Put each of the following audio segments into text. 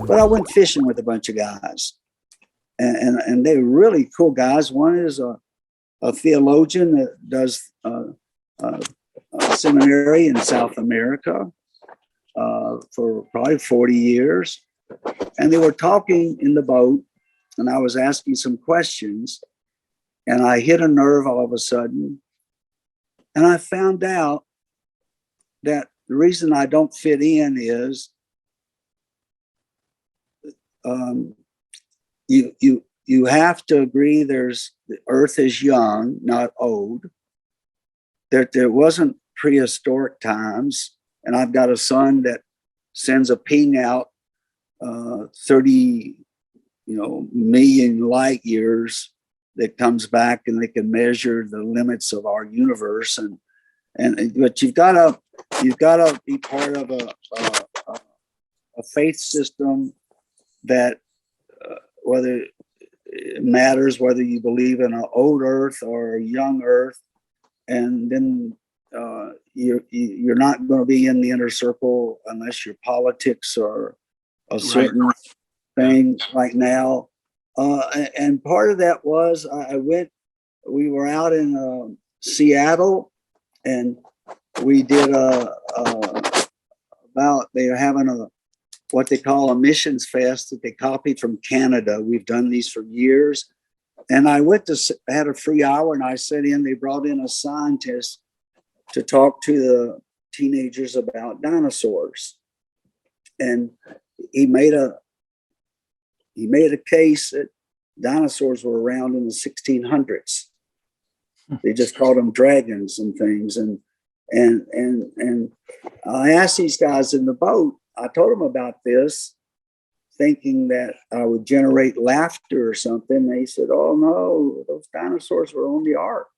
But I went fishing with a bunch of guys, and they were really cool guys. One is a theologian that does a seminary in South America for probably 40 years. And they were talking in the boat, and I was asking some questions, and I hit a nerve all of a sudden. And I found out that the reason I don't fit in is you have to agree the earth is young, not old. There wasn't prehistoric times, and I've got a son that sends a ping out 30 million light years that comes back, and they can measure the limits of our universe. But you've got to be part of a faith system that whether it matters whether you believe in an old earth or a young earth, and then you're not going to be in the inner circle unless your politics are a certain thing right now. And part of that was we were out in Seattle, and we did they were having what they call a missions fest that they copied from Canada. We've done these for years. And I had a free hour, and I sat in. They brought in a scientist to talk to the teenagers about dinosaurs. And he made a case that dinosaurs were around in the 1600s. They just called them dragons and things. And I asked these guys in the boat, I told them about this, thinking that I would generate laughter or something. They said, "Oh no, those dinosaurs were on the ark."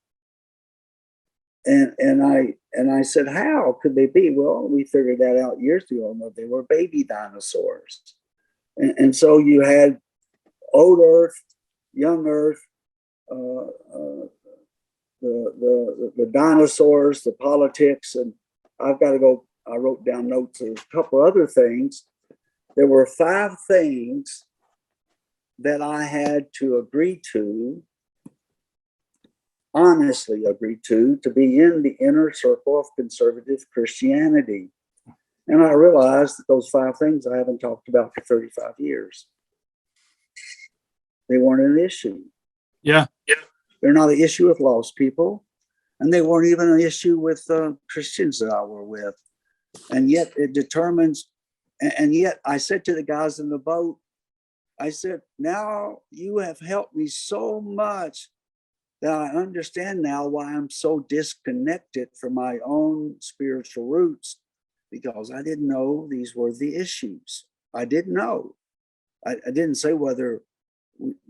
And I said, "How could they be?" Well, we figured that out years ago. No, they were baby dinosaurs. And so you had old Earth, young Earth, the dinosaurs, the politics, and I wrote down notes of a couple other things. There were 5 things that I had to agree to, honestly agree to be in the inner circle of conservative Christianity. And I realized that those 5 things I haven't talked about for 35 years. They weren't an issue. Yeah. They're not an issue with lost people. And they weren't even an issue with Christians that I were with. And yet it determines, and yet I said to the guys in the boat, I said, now you have helped me so much that I understand now why I'm so disconnected from my own spiritual roots, because I didn't know these were the issues. I didn't know. I didn't say whether,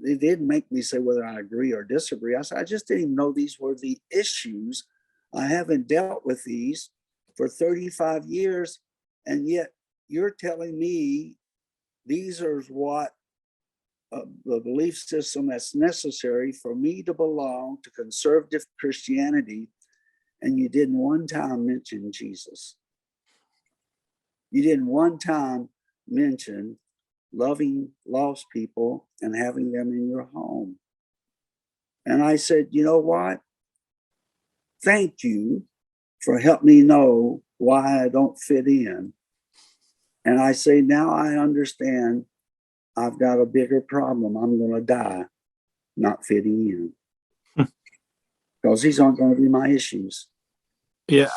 they didn't make me say whether I agree or disagree. I said, I just didn't even know these were the issues. I haven't dealt with these for 35 years. And yet you're telling me these are what the belief system that's necessary for me to belong to conservative Christianity. And you didn't one time mention Jesus. You didn't one time mention loving lost people and having them in your home. And I said, you know what? Thank you for helping me know why I don't fit in. And I say, now I understand I've got a bigger problem. I'm going to die not fitting in. Because these aren't going to be my issues. Yeah,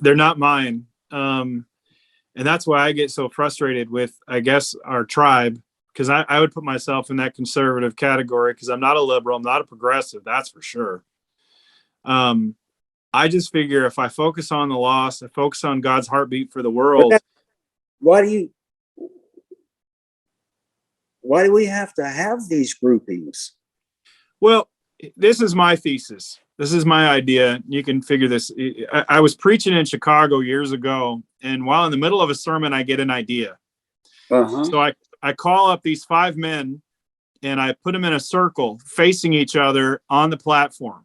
they're not mine. And that's why I get so frustrated with, I guess, our tribe, because I would put myself in that conservative category because I'm not a liberal. I'm not a progressive. That's for sure. I just figure if I focus on the lost, I focus on God's heartbeat for the world. Why do we have to have these groupings? Well, this is my thesis. This is my idea. You can figure this. I was preaching in Chicago years ago, and while in the middle of a sermon, I get an idea. So I call up these 5 men, and I put them in a circle facing each other on the platform.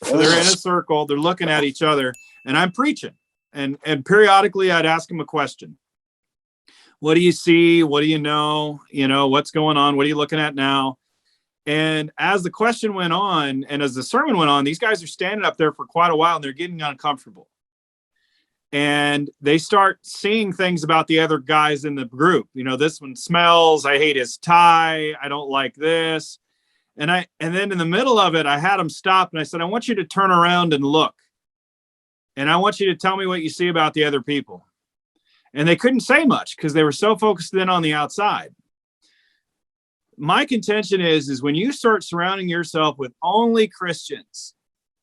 So they're in a circle, they're looking at each other, and I'm preaching. And periodically I'd ask them a question. What do you see? What do you know? You know, what's going on? What are you looking at now? And as the question went on and as the sermon went on, these guys are standing up there for quite a while and they're getting uncomfortable. And they start seeing things about the other guys in the group. You know, this one smells. I hate his tie. I don't like this. And then in the middle of it, I had them stop and I said, I want you to turn around and look. And I want you to tell me what you see about the other people. And they couldn't say much because they were so focused in on the outside. My contention is when you start surrounding yourself with only Christians,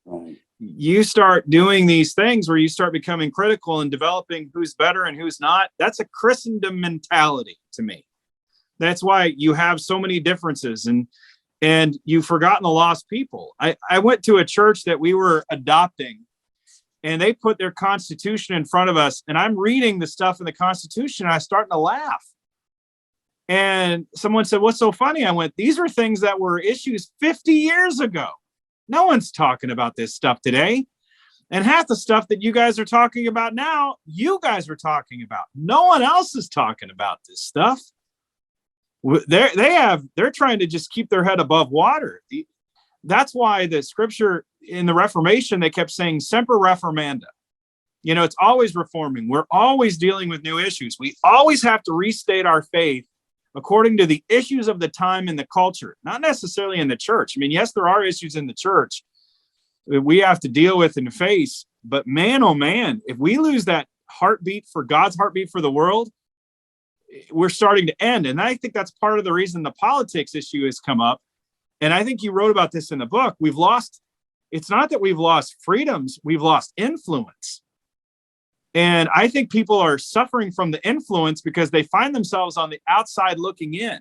Right. you start doing these things where you start becoming critical and developing who's better and who's not. That's a Christendom mentality to me. That's why you have so many differences and you've forgotten the lost people. I went to a church that we were adopting and they put their Constitution in front of us and I'm reading the stuff in the Constitution and I'm starting to laugh. And someone said, what's so funny? I went, these are things that were issues 50 years ago. No one's talking about this stuff today. And half the stuff that you guys are talking about now, you guys are talking about. No one else is talking about this stuff. They're trying to just keep their head above water. That's why the scripture in the Reformation, they kept saying semper reformanda. You know, it's always reforming. We're always dealing with new issues. We always have to restate our faith according to the issues of the time in the culture, not necessarily in the church. I mean, yes, there are issues in the church that we have to deal with and face, but man, oh man, if we lose that heartbeat for God's heartbeat for the world, we're starting to end. And I think that's part of the reason the politics issue has come up. And I think you wrote about this in the book. It's not that we've lost freedoms, we've lost influence. And I think people are suffering from the influence because they find themselves on the outside looking in.